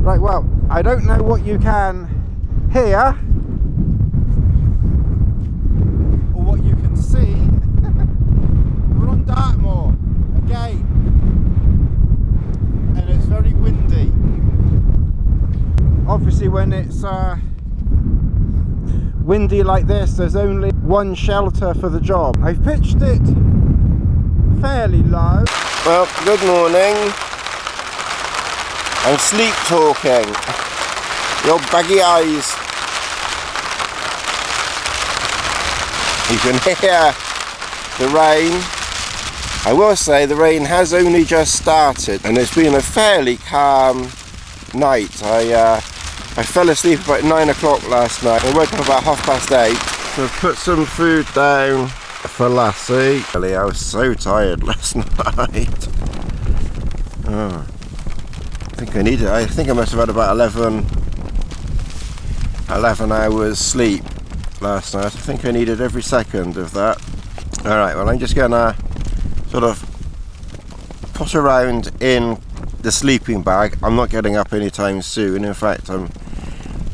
Right, well, I don't know what you can hear or what you can see. We're on Dartmoor again, and it's very windy. Obviously when it's windy like this, there's only one shelter for the job. I've pitched it fairly low. Well, good morning. I'm sleep talking. Your baggy eyes. You can hear the rain. I will say the rain has only just started, and it's been a fairly calm night. I fell asleep about 9 o'clock last night. I woke up about 8:30. So I've put some food down for Lassie. Really, I was so tired last night. Oh. I think I must have had about 11 hours sleep last night. I think I needed every second of that. Alright, well, I'm just gonna sort of put around in the sleeping bag. I'm not getting up anytime soon. In fact, I'm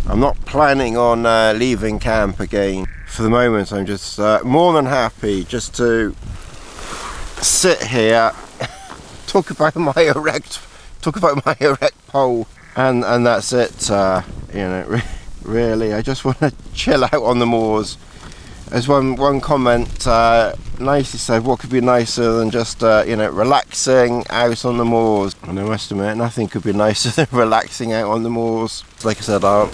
not planning on leaving camp again. For the moment, I'm just more than happy just to sit here, talk about my erect pole, and that's it. You know, really, I just want to chill out on the moors. As one comment nicely said, what could be nicer than just you know, relaxing out on the moors? And I must admit, nothing could be nicer than relaxing out on the moors. Like I said, I'll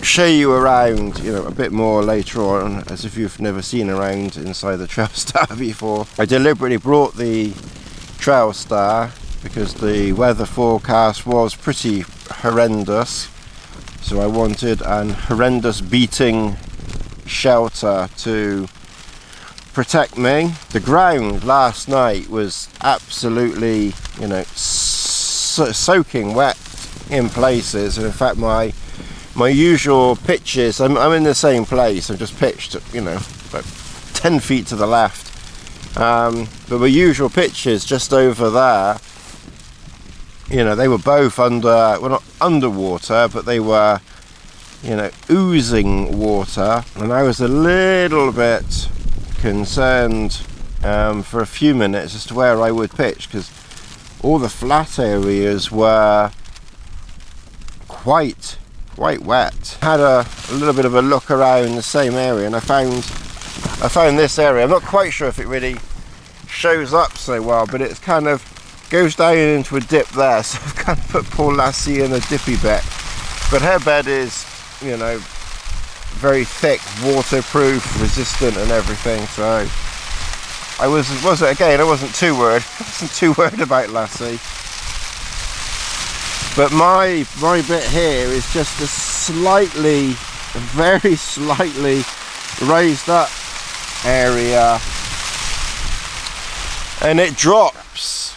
show you around, you know, a bit more later on, as if you've never seen around inside the Trailstar before. I deliberately brought the Trailstar because the weather forecast was pretty horrendous, so I wanted an horrendous beating shelter to protect me. The ground last night was absolutely, you know, soaking wet in places, and in fact my usual pitches, I'm in the same place. I've just pitched, you know, about 10 feet to the left, but my usual pitches just over there, you know, they were both not underwater, but they were, you know, oozing water, and I was a little bit concerned for a few minutes as to where I would pitch, because all the flat areas were quite wet. Had a little bit of a look around the same area, and I found this area. I'm not quite sure if it really shows up so well, but it's kind of goes down into a dip there, so I've kind of put poor Lassie in a dippy bit, but her bed is, you know, very thick, waterproof, resistant and everything, so I wasn't too worried about Lassie. But my bit here is just a very slightly raised up area, and it drops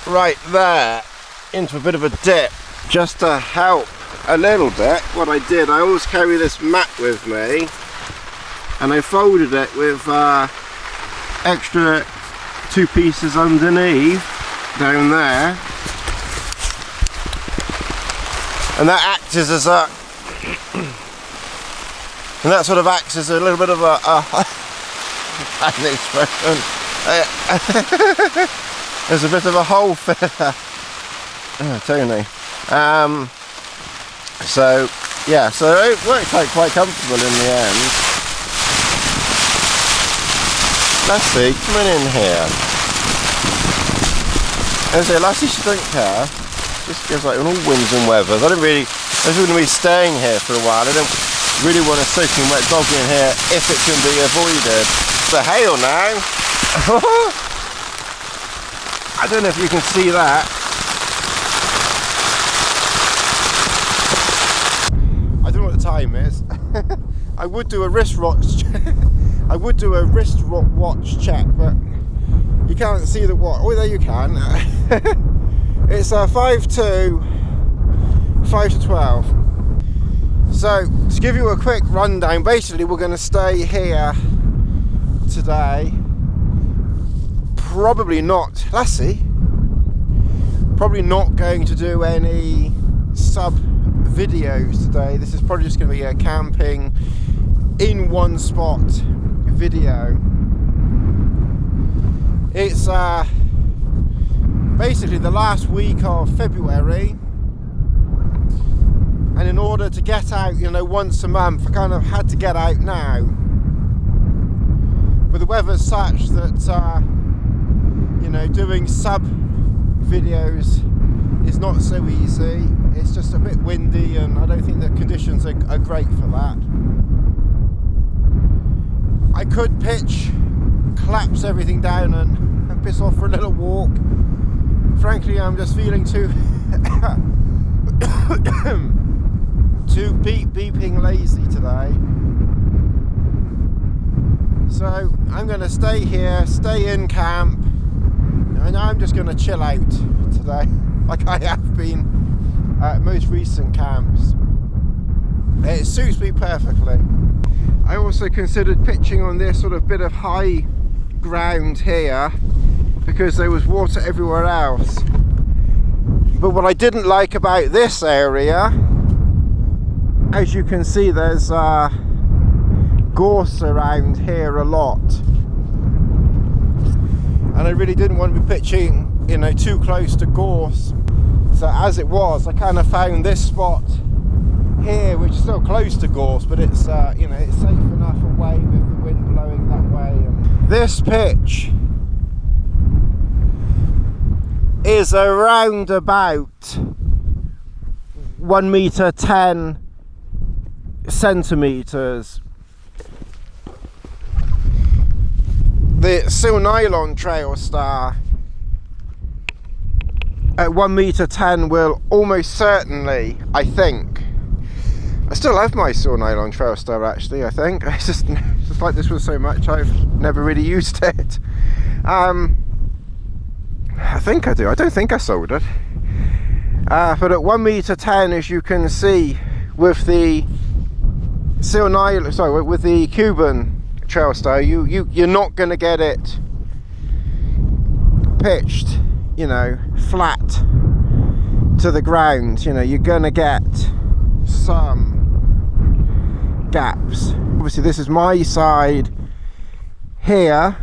right there into a bit of a dip. Just to help a little bit, what I did, I always carry this mat with me, and I folded it with extra 2 pieces underneath down there, and that acts as a and that sort of acts as a little bit of an expression. There's a bit of a hole filler. Oh, Tony. So yeah, so it worked out quite comfortable in the end. Lassie, come on in here. As I say, Lassie, she don't care. Just goes like in all winds and weathers. I was going to be staying here for a while. I don't really want a soaking wet dog in here if it can be avoided. The hail now. I don't know if you can see that. I don't know what the time is. I would do a wristwatch check, but you can't see the watch. Oh, there you can. It's 5 to 12. So to give you a quick rundown, basically we're going to stay here today. Probably not, Lassie, probably not going to do any sub videos today. This is probably just going to be a camping in one spot video. It's basically the last week of February, and in order to get out, you know, once a month, I kind of had to get out now. But the weather's such that you know, doing sub videos is not so easy. It's just a bit windy, and I don't think the conditions are great for that. I could pitch, collapse everything down and piss off for a little walk. Frankly, I'm just feeling too beeping lazy today. So I'm going to stay here, stay in camp, and I'm just going to chill out today, like I have been at most recent camps. It suits me perfectly. I also considered pitching on this sort of bit of high ground here because there was water everywhere else. But what I didn't like about this area, as you can see, there's gorse around here a lot, and I really didn't want to be pitching, you know, too close to gorse. So as it was, I kind of found this spot here, which is still close to gorse, but it's you know, it's safe enough away with the wind blowing that way. And this pitch is around about 1 meter 10 centimeters. The Sil Nylon Trailstar at 1 meter 10 will almost certainly, I think, I still have my Sil Nylon Trailstar actually, I think. It's just like this was so much, I've never really used it. I think I do. I don't think I sold it. But at 1 meter 10, as you can see, with the Sil Nylon, sorry, with the Cuban Trailstar, you're not going to get it pitched, you know, flat to the ground. You know, you're going to get some gaps. Obviously this is my side here,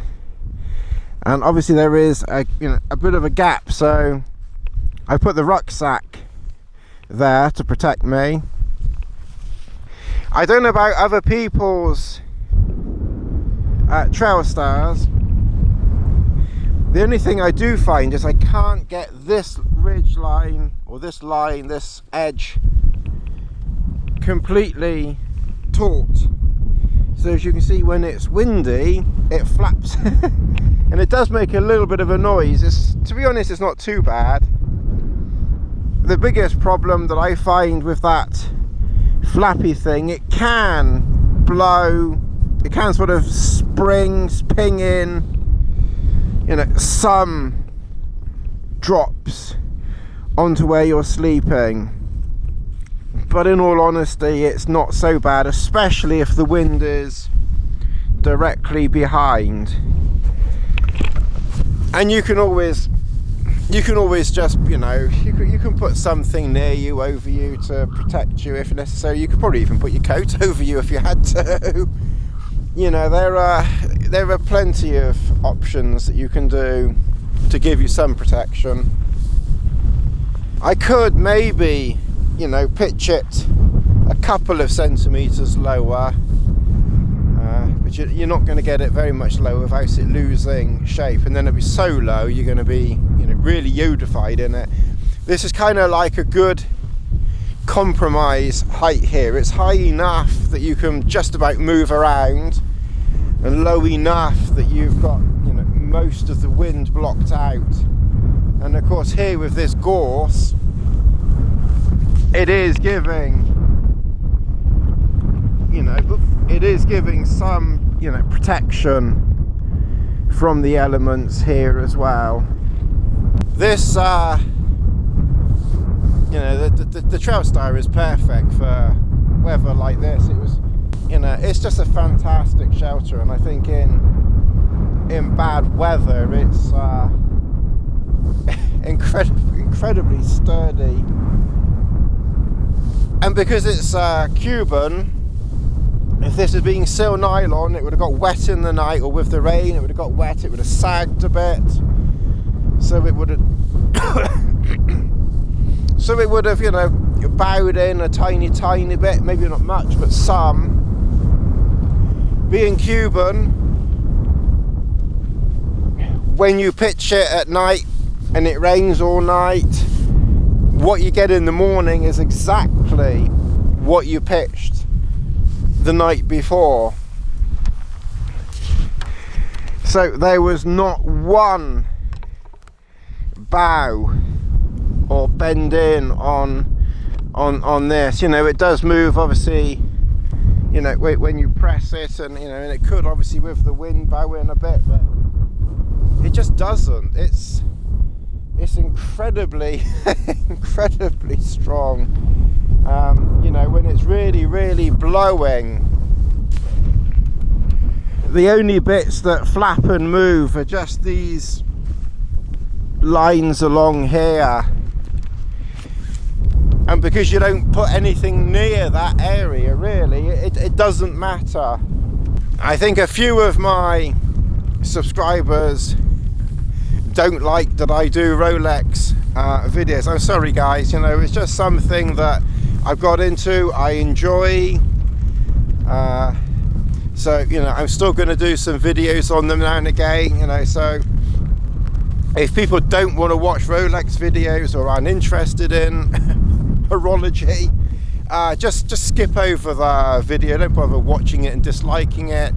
and obviously there is a, you know, a bit of a gap, so I put the rucksack there to protect me. I don't know about other people's Trailstars. The only thing I do find is I can't get this ridge line, or this line, this edge, completely taut. So as you can see, when it's windy, it flaps and it does make a little bit of a noise. It's, to be honest, it's not too bad. The biggest problem that I find with that flappy thing, it can blow, it can sort of spin in, you know, some drops onto where you're sleeping. But in all honesty, it's not so bad, especially if the wind is directly behind. And you can always just, you know, you can put something near you, over you, to protect you if necessary. You could probably even put your coat over you if you had to. You know, there are plenty of options that you can do to give you some protection. I could maybe, you know, pitch it a couple of centimeters lower, but you're not going to get it very much lower without it losing shape, and then it'll be so low you're going to be, you know, really yodified in it. This is kind of like a good compromise height here. It's high enough that you can just about move around, and low enough that you've got, you know, most of the wind blocked out. And of course here with this gorse, it is giving, you know, it is giving some, you know, protection from the elements here as well. This, you know, the Trailstar is perfect for weather like this. It was, you know, it's just a fantastic shelter, and I think in bad weather it's incredibly sturdy. And because it's Cuban, if this had been sil nylon, it would have got wet in the night, or with the rain, it would have got wet, it would have sagged a bit. So it would have, you know, bowed in a tiny bit, maybe not much, but some. Being Cuban, when you pitch it at night and it rains all night, what you get in the morning is exactly what you pitched the night before. So there was not one bow or bend in on this. You know, it does move, obviously, you know, when you press it, and you know, and it could obviously with the wind bow in a bit, but it just doesn't. It's incredibly incredibly strong. You know, when it's really blowing, the only bits that flap and move are just these lines along here, and because you don't put anything near that area, really, it doesn't matter. I think a few of my subscribers don't like that I do Rolex videos. I'm sorry guys, you know, it's just something that I've got into, I enjoy, so you know, I'm still going to do some videos on them now and again, you know. So if people don't want to watch Rolex videos or aren't interested in horology, just skip over the video, don't bother watching it and disliking it.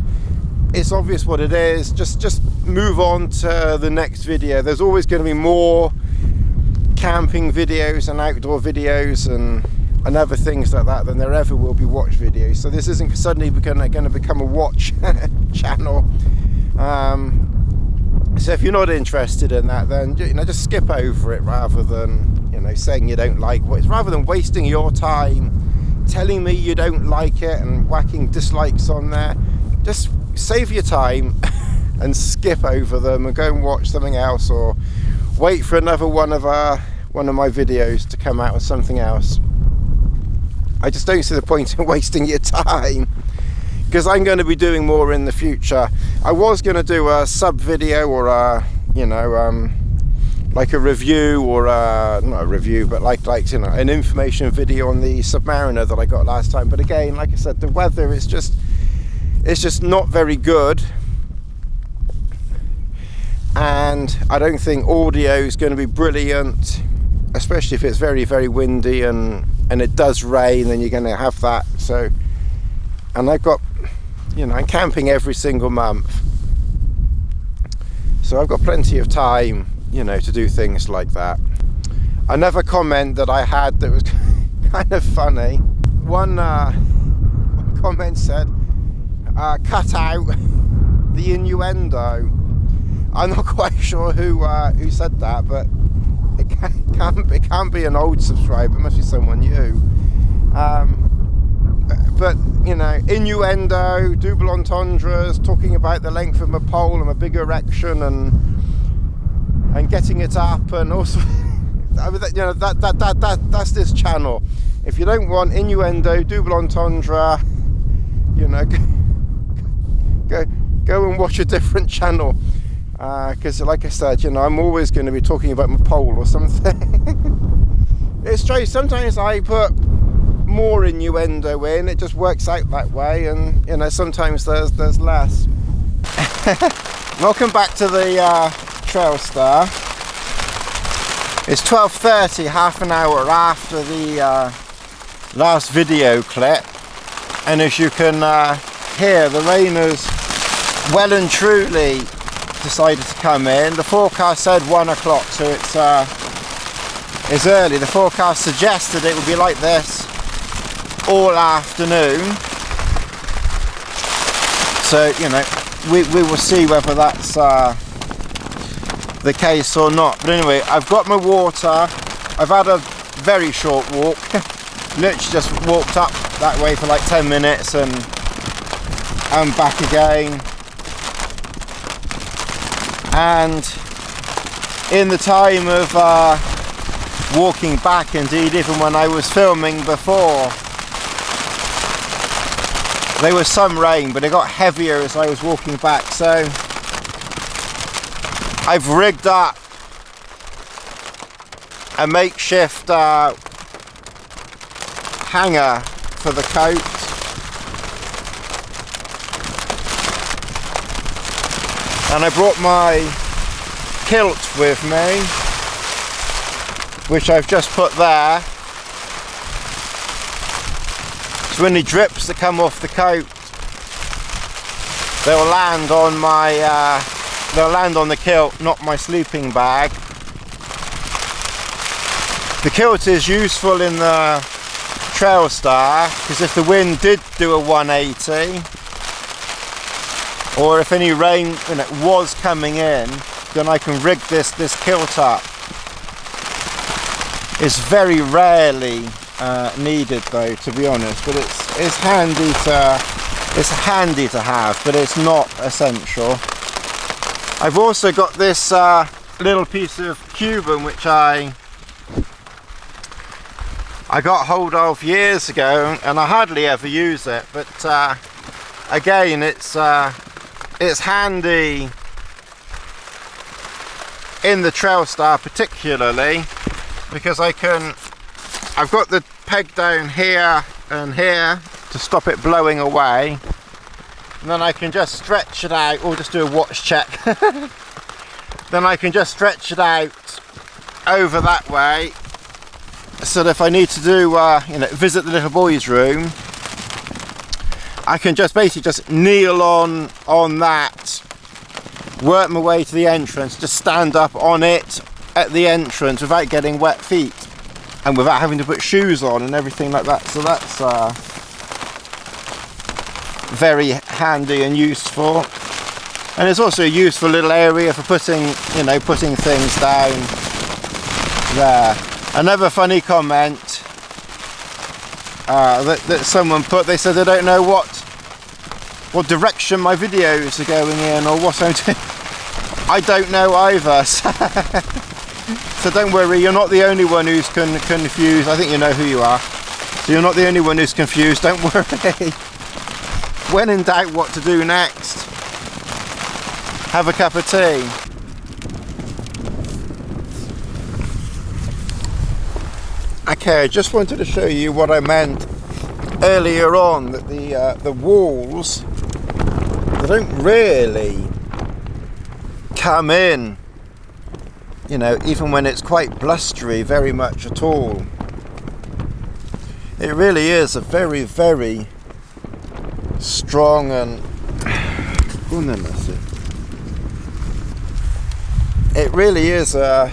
It's obvious what it is. Just move on to the next video. There's always going to be more camping videos and outdoor videos and other things like that than there ever will be watch videos. So this isn't suddenly going to become a watch channel. So if you're not interested in that, then you know, just skip over it, rather than, you know, saying you don't like what. Rather than wasting your time telling me you don't like it and whacking dislikes on there, just save your time and skip over them and go and watch something else, or wait for another one of my videos to come out with something else. I just don't see the point in wasting your time, because I'm going to be doing more in the future. I was going to do a sub video, or a, you know, like a review, or not a review, but like you know, an information video on the Submariner that I got last time. But again, like I said, the weather is just, it's just not very good, and I don't think audio is going to be brilliant, especially if it's very windy and it does rain, then you're going to have that. So, and I've got, you know, I'm camping every single month, so I've got plenty of time, you know, to do things like that. Another comment that I had that was kind of funny, one comment said, cut out the innuendo. I'm not quite sure who said that, but it can't be an old subscriber, it must be someone new. But you know, innuendo, double entendres, talking about the length of my pole and my big erection and getting it up, and also you know, that's this channel. If you don't want innuendo, double entendre, you know, go and watch a different channel, because like I said, you know, I'm always going to be talking about my pole or something. It's strange, sometimes I put more innuendo in, it just works out that way, and you know, sometimes there's less. Welcome back to the Trailstar. It's 12:30, half an hour after the last video clip, and as you can hear, the rain has well and truly decided to come in. The forecast said 1 o'clock, so it's early. The forecast suggested it would be like this all afternoon, so you know, we will see whether that's the case or not. But anyway, I've got my water. I've had a very short walk, literally just walked up that way for like 10 minutes and back again. And in the time of walking back, indeed even when I was filming before. There was some rain, but it got heavier as I was walking back, so I've rigged up a makeshift hanger for the coat. And I brought my kilt with me, which I've just put there. So any drips that come off the coat, they'll land on my they'll land on the kilt, not my sleeping bag. The kilt is useful in the Trailstar because if the wind did do a 180, or if any rain was coming in, then I can rig this kilt up. It's very rarely needed though, to be honest, but it's handy to have, but it's not essential. I've also got this little piece of Cuban which I got hold of years ago, and I hardly ever use it, but again it's handy in the Trailstar particularly, because I've got the peg down here and here to stop it blowing away, and then I can just stretch it out, or just do a watch check. Then I can just stretch it out over that way, so that if I need to do visit the little boy's room, I can just basically just kneel on that, work my way to the entrance, just stand up on it at the entrance without getting wet feet and without having to put shoes on and everything like that. So that's very handy and useful, and it's also a useful little area for putting things down there. Another funny comment that someone put, they said they don't know what direction my videos are going in or what I'm doing. I don't know either, so don't worry, you're not the only one who's confused. I think you know who you are, so you're not the only one who's confused, don't worry. When in doubt what to do next, have a cup of tea. Okay, I just wanted to show you what I meant earlier on, that the walls, they don't really come in, even when it's quite blustery, very much at all. It really is a very, very strong and it really is a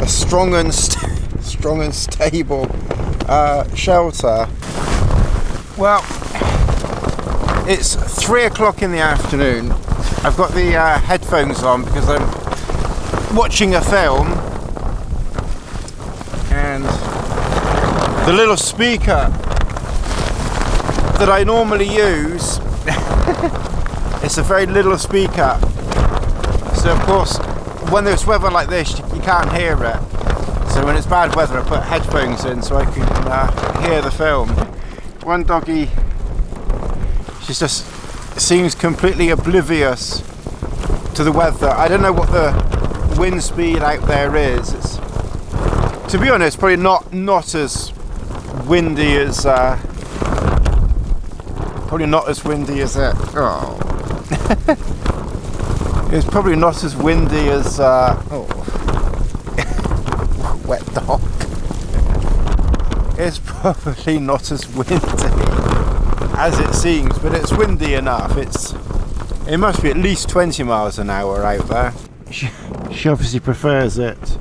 strong and stable shelter. Well, it's 3 o'clock in the afternoon. I've got the headphones on because I'm watching a film, and the little speaker that I normally use, it's a very little speaker, so of course when there's weather like this you can't hear it. So when it's bad weather I put headphones in so I can hear the film. One doggy, she just seems completely oblivious to the weather. I don't know what the wind speed out there is. It's, to be honest, probably not as windy as probably not as windy as it. Oh. It's probably not as windy as wet dog. It's probably not as windy as it seems, but it's windy enough. It must be at least 20 miles an hour out there. She obviously prefers it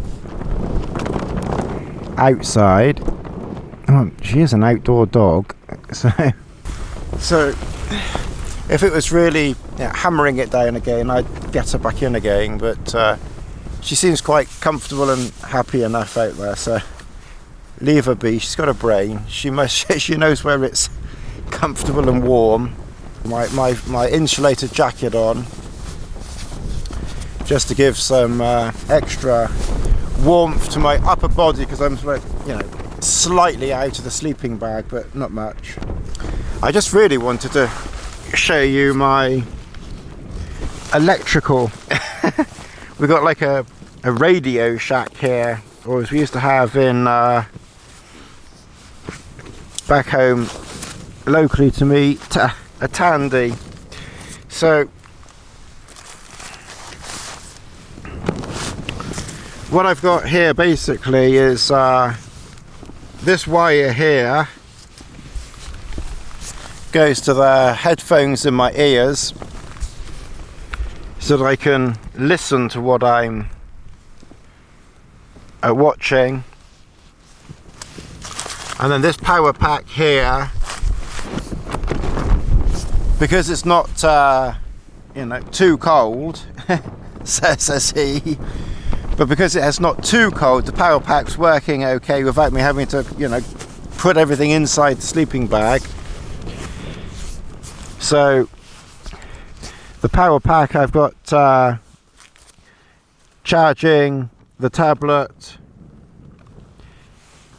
outside. Oh, she is an outdoor dog, so if it was really hammering it down again, I'd get her back in again, but she seems quite comfortable and happy enough out there, so leave her be. She's got a brain. She knows where it's comfortable and warm. My insulated jacket on, just to give some extra warmth to my upper body, because I'm sort of, you know, slightly out of the sleeping bag, but not much. I just really wanted to show you my electrical. We've got like a radio shack here, or as we used to have in back home locally to me, a Tandy. So what I've got here basically is this wire here goes to the headphones in my ears so that I can listen to what I'm watching. And then this power pack here, because it's not you know, too cold, says he, but because it's not too cold, the power pack's working okay without me having to, you know, put everything inside the sleeping bag. So the power pack, I've got charging the tablet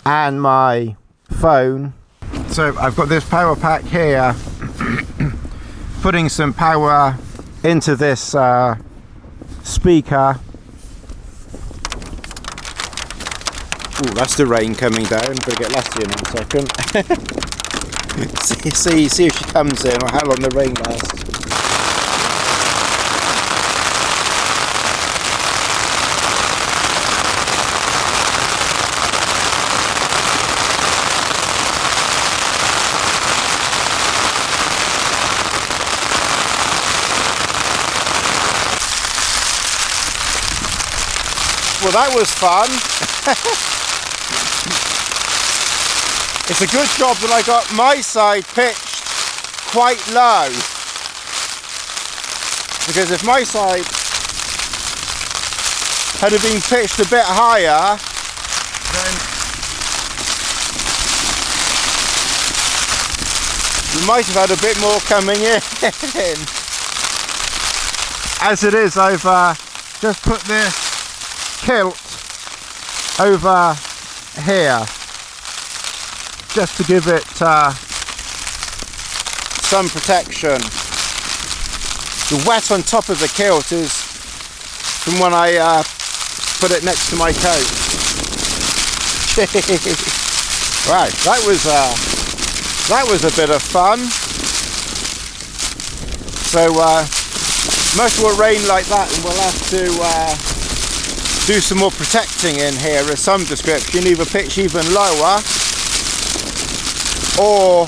and my phone. So I've got this power pack here putting some power into this speaker. Ooh, that's the rain coming down. Better get Lassie in a second. see if she comes in, or how long the rain lasts. Well, that was fun. It's a good job that I got my side pitched quite low, because if my side had been pitched a bit higher, then we might have had a bit more coming in. As it is, I've just put this kilt over here just to give it some protection. The wet on top of the kilt is from when I put it next to my coat. Right, that was a bit of fun. So much more rain like that, and we'll have to do some more protecting in here of some description, either pitch even lower or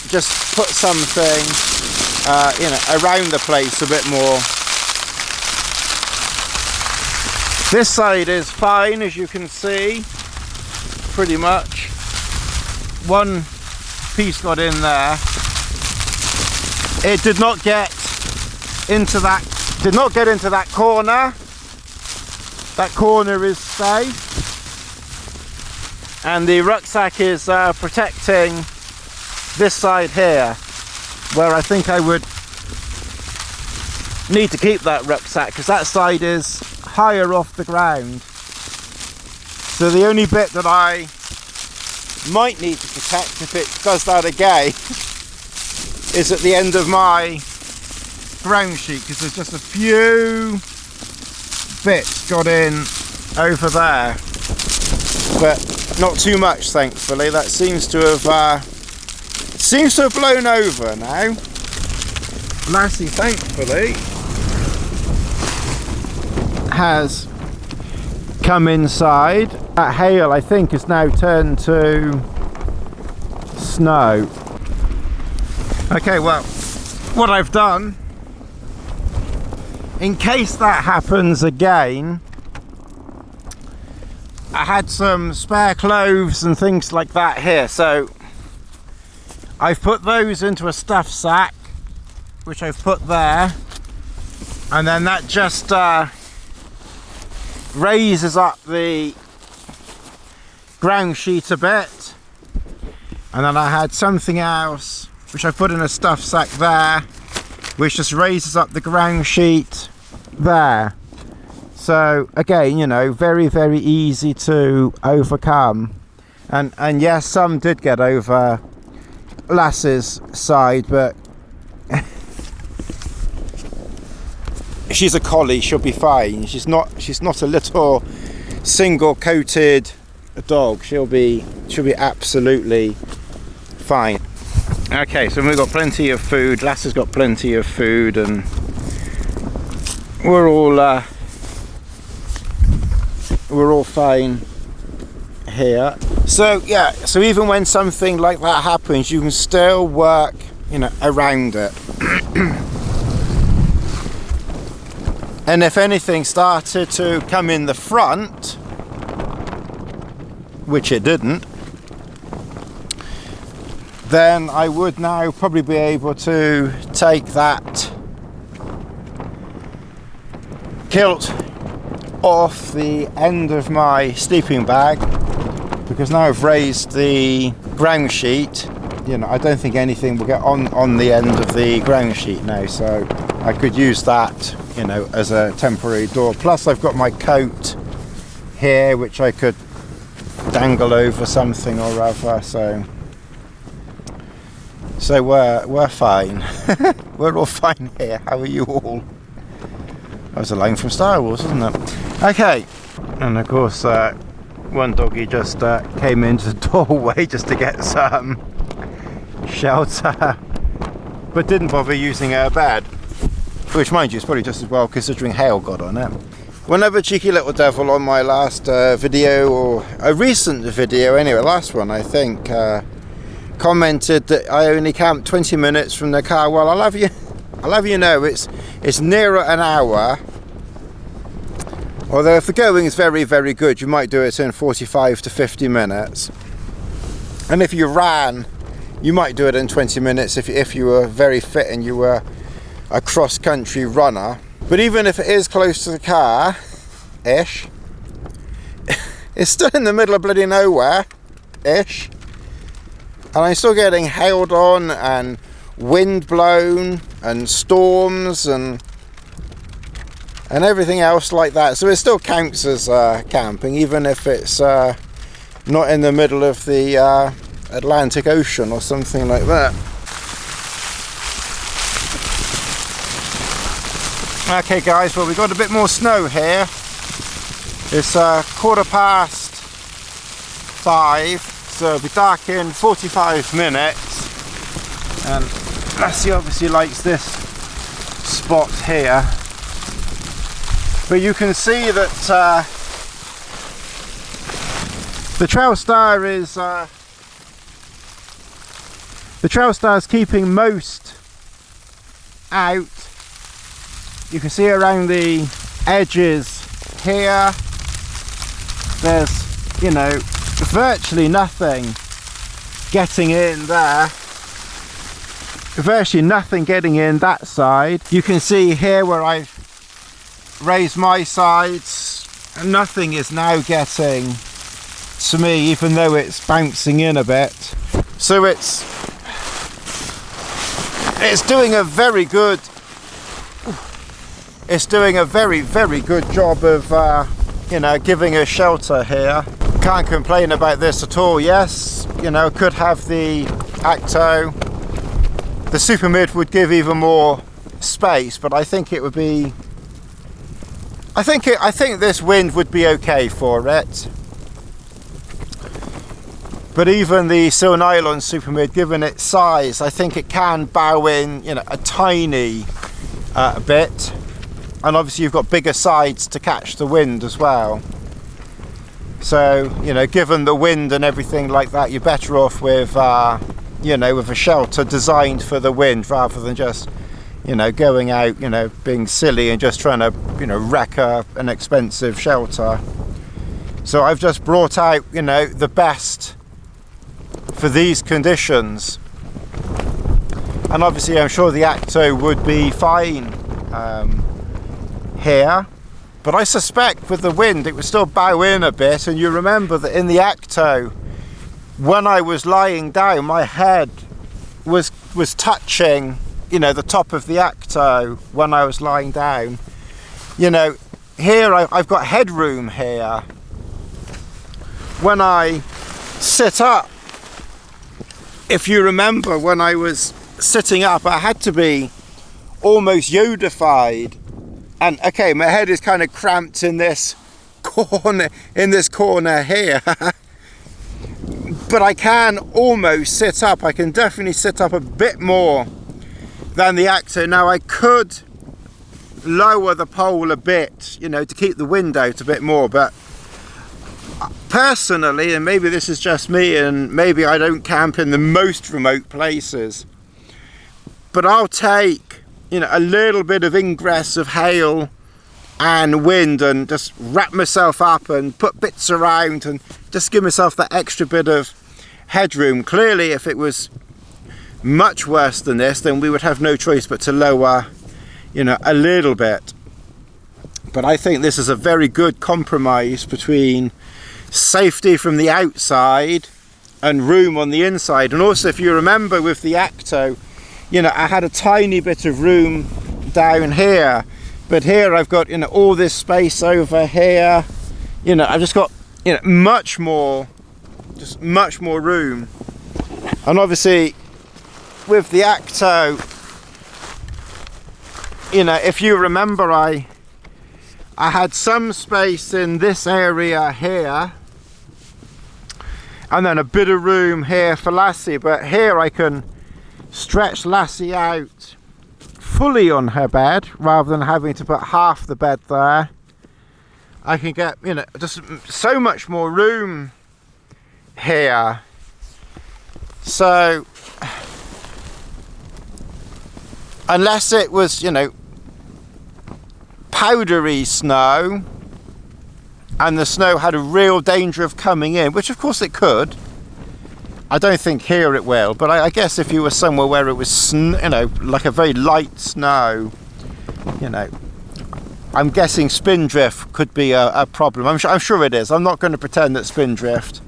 just put something you know, around the place a bit more. This side is fine, as you can see, pretty much. One piece got in there. It did not get into that corner. That corner is safe, and the rucksack is protecting this side here, where I think I would need to keep that rucksack, because that side is higher off the ground. So the only bit that I might need to protect, if it does that again, is at the end of my ground sheet, because there's just a few bits got in over there, but not too much, thankfully. That seems to have blown over now. Lassie, thankfully, has come inside. That hail, I think, has now turned to snow. Okay, well, what I've done, in case that happens again, I had some spare clothes and things like that here, so I've put those into a stuff sack, which I've put there, and then that just raises up the ground sheet a bit. And then I had something else which I put in a stuff sack there, which just raises up the ground sheet there. So again, you know, very, very easy to overcome. And yes, some did get over Lass's side, but she's a collie, she'll be fine. She's not a little single coated dog. She'll be absolutely fine. Okay, so we've got plenty of food. Lass has got plenty of food, and we're all fine here. So yeah, so even when something like that happens, you can still work, you know, around it. And if anything started to come in the front, which it didn't, then I would now probably be able to take that kilt off the end of my sleeping bag, because now I've raised the ground sheet, you know, I don't think anything will get on the end of the ground sheet now, so I could use that, you know, as a temporary door. Plus I've got my coat here which I could dangle over something or other, so we're fine. We're all fine here. How are you all? That was a line from Star Wars, wasn't it? Okay, and of course one doggy just came into the doorway just to get some shelter, but didn't bother using her bed, which mind you is probably just as well considering hail got on it. One other cheeky little devil on my last video, or a recent video anyway, last one I think, commented that I only camped 20 minutes from the car. Well, I'll have you know it's nearer an hour. Although if the going is very, very good, you might do it in 45 to 50 minutes. And if you ran, you might do it in 20 minutes if you were very fit and you were a cross-country runner. But even if it is close to the car-ish, it's still in the middle of bloody nowhere-ish. And I'm still getting hailed on and wind blown and storms and everything else like that. So it still counts as camping, even if it's not in the middle of the Atlantic Ocean or something like that. Okay guys, well we've got a bit more snow here. It's 5:15, so it'll be dark in 45 minutes. And Lassie obviously likes this spot here. But you can see that the Trailstar is keeping most out. You can see around the edges here, there's, you know, virtually nothing getting in there. Virtually nothing getting in that side. You can see here where I've raised my sides, and nothing is now getting to me, even though it's bouncing in a bit. So it's doing a very good, very, very good job of you know, giving us shelter here. Can't complain about this at all. Yes, you know, could have the Acto. The Super Mid would give even more space, but I think it would be, I think this wind would be okay for it. But even the Sil Nylon Super Mid, given its size, I think it can bow in, you know, a tiny bit. And obviously you've got bigger sides to catch the wind as well. So, you know, given the wind and everything like that, you're better off with, you know, with a shelter designed for the wind rather than just, you know, going out, you know, being silly and just trying to, you know, wreck an expensive shelter. So I've just brought out, you know, the best for these conditions. And obviously I'm sure the Acto would be fine here. But I suspect with the wind it would still bow in a bit, and you remember that in the Acto, when I was lying down, my head was touching, you know, the top of the Acto when I was lying down. you know, here I've got headroom here. When I sit up, if you remember, when I was sitting up, I had to be almost Yoda-fied. And okay, my head is kind of cramped in this corner here. But I can almost sit up. I can definitely sit up a bit more than the Acto. Now I could lower the pole a bit, you know, to keep the wind out a bit more, but personally, and maybe this is just me, and maybe I don't camp in the most remote places, but I'll take, you know, a little bit of ingress of hail and wind and just wrap myself up and put bits around and just give myself that extra bit of headroom. Clearly, if it was much worse than this, then we would have no choice but to lower, you know, a little bit. But I think this is a very good compromise between safety from the outside and room on the inside. And also, if you remember with the Acto, you know, I had a tiny bit of room down here, but here I've got, you know, all this space over here. You know, I've just got, you know, much more room. And obviously with the Acto, you know, if you remember, I had some space in this area here and then a bit of room here for Lassie, but here I can stretch Lassie out fully on her bed rather than having to put half the bed there. I can get, you know, just so much more room here. So unless it was, you know, powdery snow and the snow had a real danger of coming in, which of course it could, I don't think here it will, but I guess if you were somewhere where it was, you know, like a very light snow, you know, I'm guessing spindrift could be a problem. I'm sure it is. I'm not going to pretend that spindrift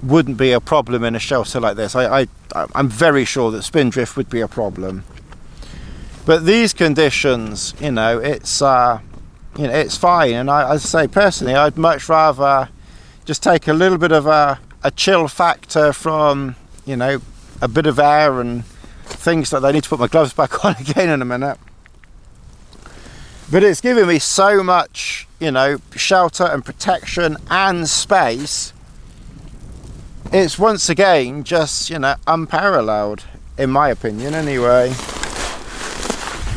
wouldn't be a problem in a shelter like this. I'm very sure that spindrift would be a problem. But these conditions, you know, it's fine. And as I say, personally, I'd much rather just take a little bit of a chill factor from, you know, a bit of air and things like that. I need to put my gloves back on again in a minute. But it's giving me so much, you know, shelter and protection and space. It's once again just, you know, unparalleled, in my opinion anyway.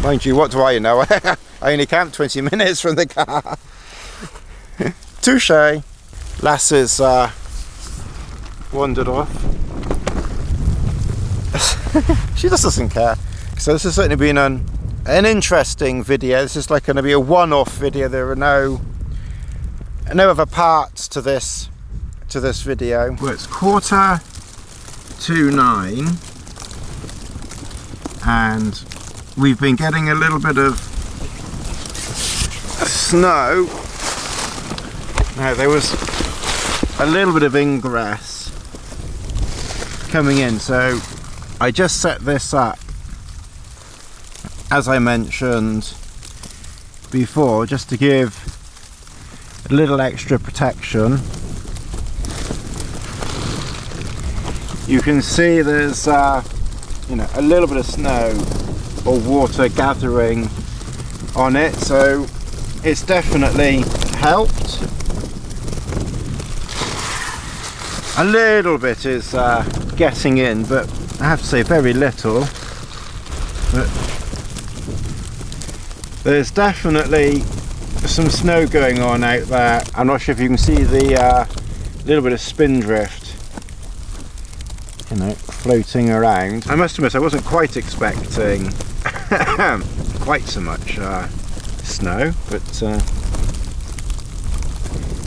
Mind you, what do I know? I only camped 20 minutes from the car. Touche. Lass's wandered off. She just doesn't care. So this has certainly been an interesting video. This is like going to be a one-off video. There are no other parts to this video. Well, it's 9:15 and we've been getting a little bit of snow. Now there was a little bit of ingress coming in, so I just set this up, as I mentioned before, just to give a little extra protection. You can see there's you know, a little bit of snow or water gathering on it, so it's definitely helped. A little bit is getting in, but I have to say very little. But there's definitely some snow going on out there. I'm not sure if you can see the little bit of spindrift, you know, floating around. I must admit I wasn't quite expecting quite so much snow, but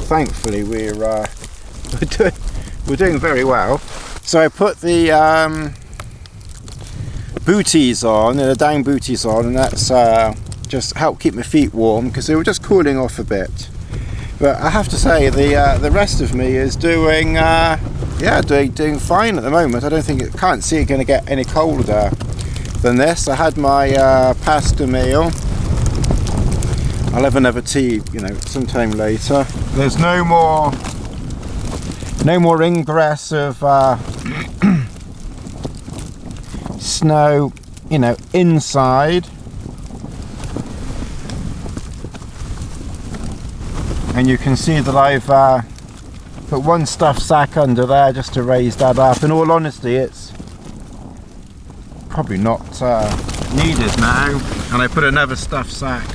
thankfully we're doing very well. So I put the booties on, the down booties on, and that's just helped keep my feet warm because they were just cooling off a bit. But I have to say the rest of me is doing doing fine at the moment. I can't see it going to get any colder than this. I had my pasta meal. I'll have another tea, you know, sometime later. There's no more ingress of snow, you know, inside. And you can see that I've put one stuff sack under there just to raise that up. In all honesty, it's probably not needed now. And I put another stuff sack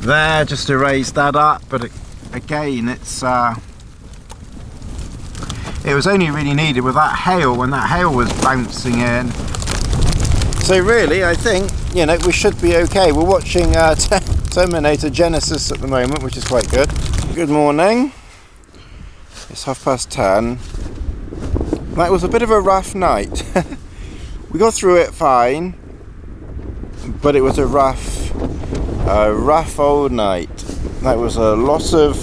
there just to raise that up. But again, it's it was only really needed with that hail, when that hail was bouncing in. So really, I think, you know, we should be okay. We're watching Terminator Genesis at the moment, which is quite good. Good morning. It's 10:30. That was a bit of a rough night. We got through it fine, but it was a rough old night. That was a lot of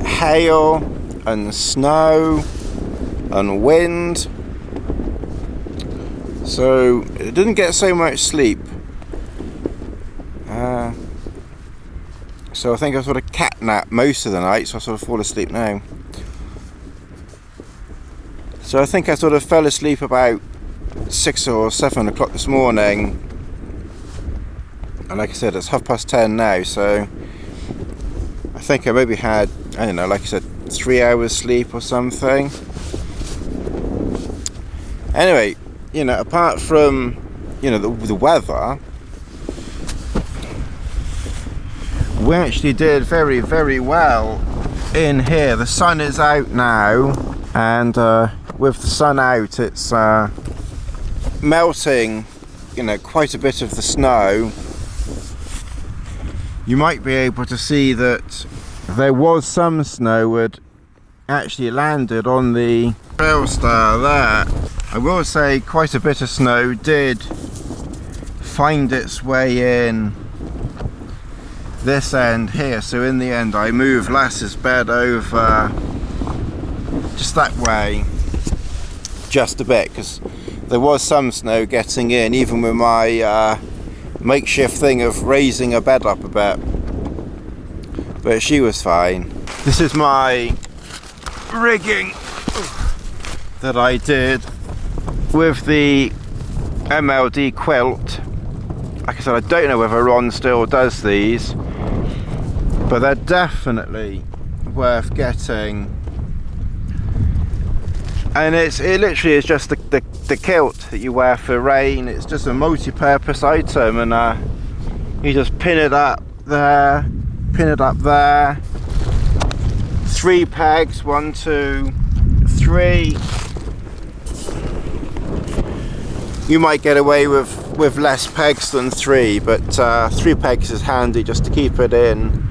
hail and snow and wind. So it didn't get so much sleep. So I think I sort of cat nap most of the night, so I sort of fall asleep now. So I think I sort of fell asleep about 6 or 7 o'clock this morning. And like I said, it's 10:30 now, so I think I maybe had, I don't know, like I said, 3 hours sleep or something. Anyway, you know, apart from, you know, the weather, we actually did very, very well in here. The sun is out now, and with the sun out, it's melting, you know, quite a bit of the snow. You might be able to see that there was some snow had actually landed on the Trailstar there. I will say quite a bit of snow did find its way in this end here, so in the end I moved Lass's bed over just that way just a bit, because there was some snow getting in, even with my makeshift thing of raising her bed up a bit, but she was fine. This is my rigging that I did with the MLD quilt. Like I said, I don't know whether Ron still does these, but they're definitely worth getting. And it literally is just the kilt that you wear for rain. It's just a multi-purpose item, and you just pin it up there, pin it up there. 3 pegs, 1, 2, 3. You might get away with less pegs than 3, but 3 pegs is handy just to keep it in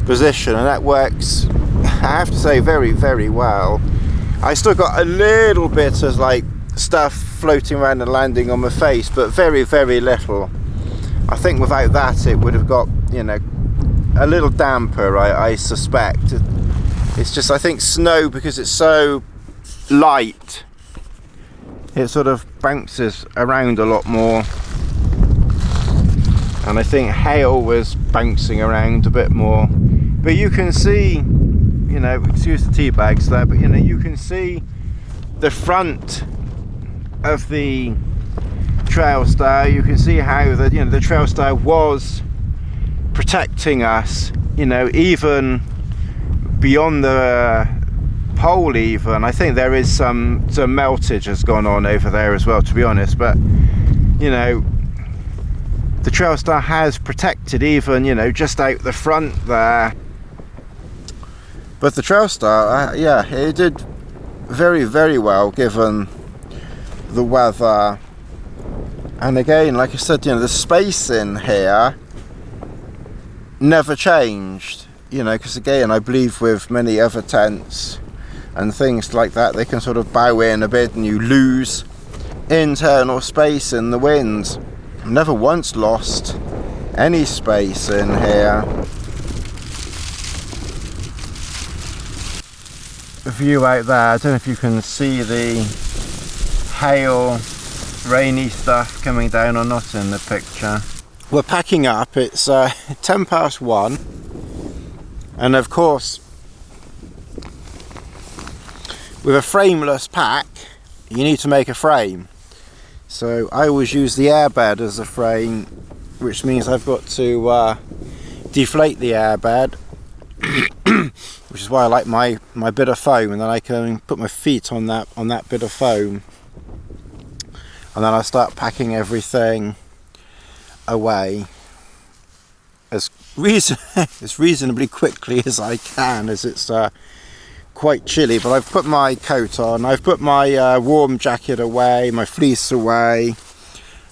position, and that works, I have to say, very, very well. I still got a little bit of like stuff floating around and landing on my face, but very, very little. I think without that it would have got, you know, a little damper, I suspect. It's just, I think snow, because it's so light, it sort of bounces around a lot more, and I think hail was bouncing around a bit more. But you can see, you know, excuse the tea bags there, but you know, you can see the front of the Trailstar. You can see how the, you know, the Trailstar was protecting us, you know, even beyond the pole even. I think there is some meltage has gone on over there as well, to be honest, but you know, the Trailstar has protected even, you know, just out the front there. But the Trailstar, yeah, it did very, very well given the weather. And again, like I said, you know, the space in here never changed, you know, because again, I believe with many other tents and things like that, they can sort of bow in a bit and you lose internal space in the wind. I've never once lost any space in here. A view out there, I don't know if you can see the hail, rainy stuff coming down or not in the picture. we're packing up. It's 1:10 and of course with a frameless pack you need to make a frame. So I always use the airbed as a frame, which means I've got to deflate the airbed, which is why I like my bit of foam, and then I can put my feet on that bit of foam, and then I start packing everything away as reasonably quickly as I can, as it's quite chilly. But I've put my coat on, I've put my warm jacket away, my fleece away,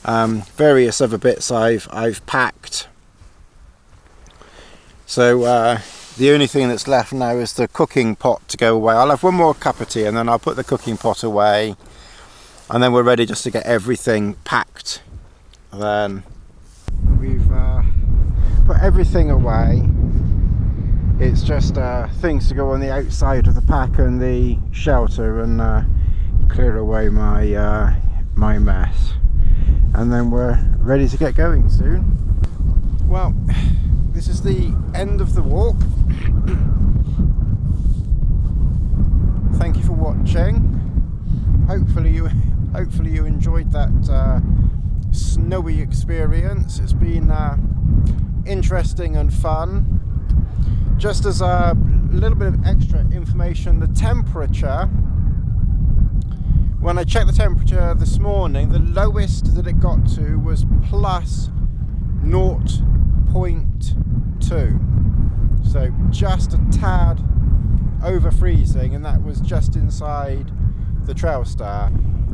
various other bits I've packed. So the only thing that's left now is the cooking pot to go away. I'll have one more cup of tea and then I'll put the cooking pot away, and then we're ready just to get everything packed. Then we've put everything away. It's just things to go on the outside of the pack and the shelter, and clear away my my mess, and then we're ready to get going soon. Well, this is the end of the walk. Thank you for watching. Hopefully you enjoyed that snowy experience. It's been interesting and fun. Just as a little bit of extra information, the temperature, when I checked the temperature this morning, the lowest that it got to was plus 0.2, so just a tad over freezing, and that was just inside the Trailstar.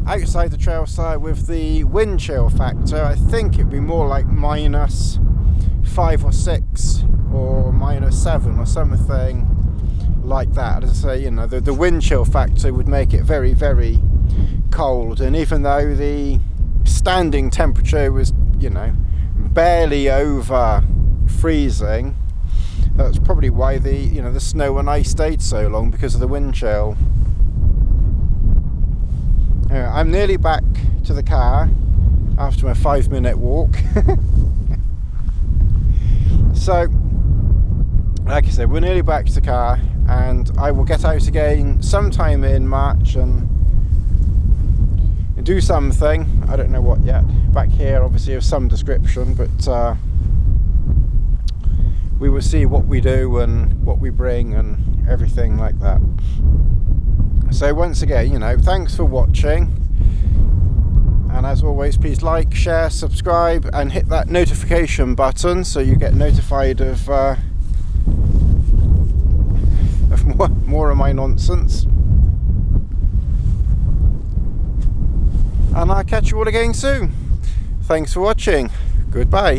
Outside the Trailstar with the wind chill factor, I think it'd be more like -5 or 6 or -7 or something like that. As I say, you know, the wind chill factor would make it very, very cold, and even though the standing temperature was, you know, barely over freezing, that's probably why the snow and ice stayed so long, because of the wind chill. Anyway, I'm nearly back to the car after my 5-minute walk. So, like I said, we're nearly back to the car, and I will get out again sometime in March and do something. I don't know what yet. Back here, obviously, of some description, but we will see what we do and what we bring and everything like that. So once again, you know, thanks for watching, and as always, please like, share, subscribe, and hit that notification button so you get notified of more of my nonsense. And I'll catch you all again soon. Thanks for watching. Goodbye.